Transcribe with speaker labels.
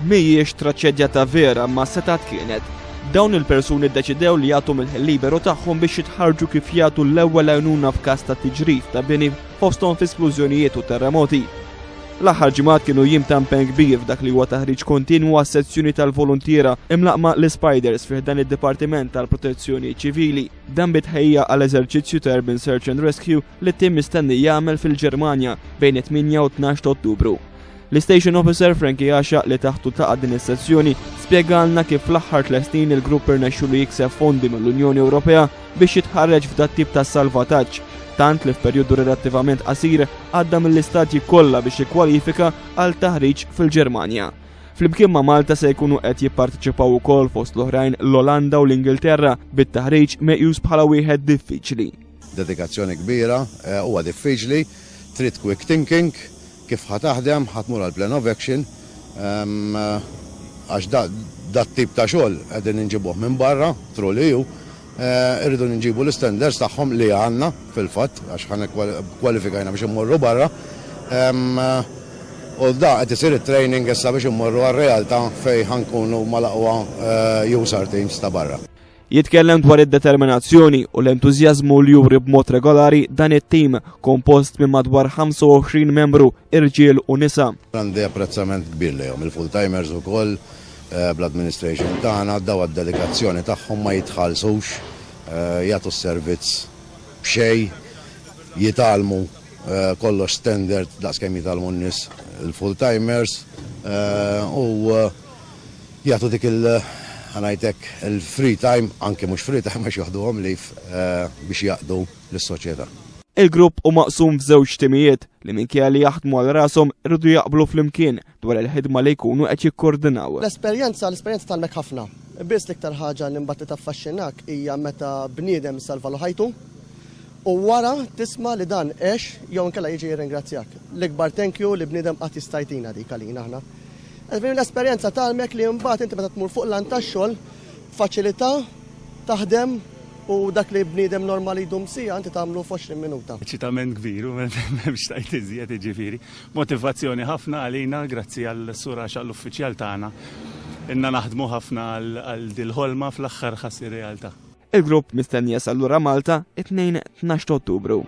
Speaker 1: mhijiex traċedja ta' vera ma setat kienet. Dawn il-persuni ddeċidew li jagħtu mill-liberu tagħhom biex jitħarġu kif jagħtu l-ewwel għajnuna f'każ ta' tiġrif ta' bini fosthom f'esplużjonijiet u terremoti. L-aħħar ġimgħat kienu jiem ta' impenn kbir f'dak li huwa taħriġ kontinwu għas-sezzjoni tal-volontiera imlaqma l-Spiders fih dan id-Dipartiment tal-Protezzjoni Ċivili. Dan bitħejja għal eżerċizzju ta' Urban Search and Rescue li tim mistenni jagħmel fil-Ġermanja bejn 8 u 12 ta' Ottubru. L-Station Officer Frankie Għaxa li taħtu ta' din is-sezzjoni spjegalna kif fl-aħħar 3 snin il-grupp irnexxu li jikseb fondi mill-Unjoni Ewropea biex jitħarreġ f'dat tip ta' salvataġġ, tant li f'perjodu relattivament qasir għadda mill-istadji kollha biex jikkwalifika għal taħriġ fil-Ġermanja. Flimkien ma' Malta se jkunu qed jipparteċipaw ukoll fost l-oħrajn l-Olanda u l-Ingilterra bit-taħriġ meqjus bħala wieħed diffiċli.
Speaker 2: Dedikazzjoni kbira, huwa diffiċli, trid quick thinking, kif ħataħdem, ħatmur għal plan of action, għax dat tip ta' xogħol qegħdin inġibuh minn barra, troliju, irridu nġibu l-standards tagħhom li għandna fil-fatt, għax ħana kwalifikajna biex immorru barra. U da qed isir it-training issa biex immorru għar-realtà fejn ħankunu mal-aqwa user teams ta' barra.
Speaker 1: Jitkellem dwar id-determinazzjoni u l-entużjażmu li juri b'mod regolari dan it-tim kompost minn madwar 25 membru irġiel u nisa.
Speaker 2: Għandi apprezzament kbir lejhom il-full-timers ukoll bl-administration tagħna daw għad-dedikazzjoni tagħhom ma jitħallsux, jagħtu s-servizz b'xejn, jitalmu kollox standard daqskemm jitalmu n-nies il-full-timers u jagħtu dik ħanajtek il-free time, anke mhux free time għax jaħduhom lif biex jaqdu lis-soċjetà.
Speaker 1: Il-grupp u maqsum f'żewġ timijiet li minkejja li jaħdmu għal rashom irridu jaqblu flimkien dwar il-ħidma li jkunu qed jikkoordinaw.
Speaker 3: L-esperjenza talmek ħafna. Biss l-iktar ħaġa li mbagħad taffaxxinak hija meta bniedem salvalu ħajtu u wara tisma' li dan għex jew inkella jiġi jirringrazzjak. L-ikbar thank you li bniedem qatt jistajtina dik għalina aħna. L-esperjenza talmek li mbagħad inti meta tmur fuq l-għan tax-xogħol faċilità taħdem u dak li bniedem normali jdum sija inti tagħmlu f'20 minuta.
Speaker 4: Ċitament kbir u m'hemmx tajt iżjed jiġifieri. Motivazzjoni ħafna għalina grazzi għall-sura għall-uffiċjal tagħna. Inna naħdmu ħafna għal dil-ħolma fl-aħħar ħassir realtà.
Speaker 1: Il-grupp mistenni jasal lura Malta 2-12 Ottubru.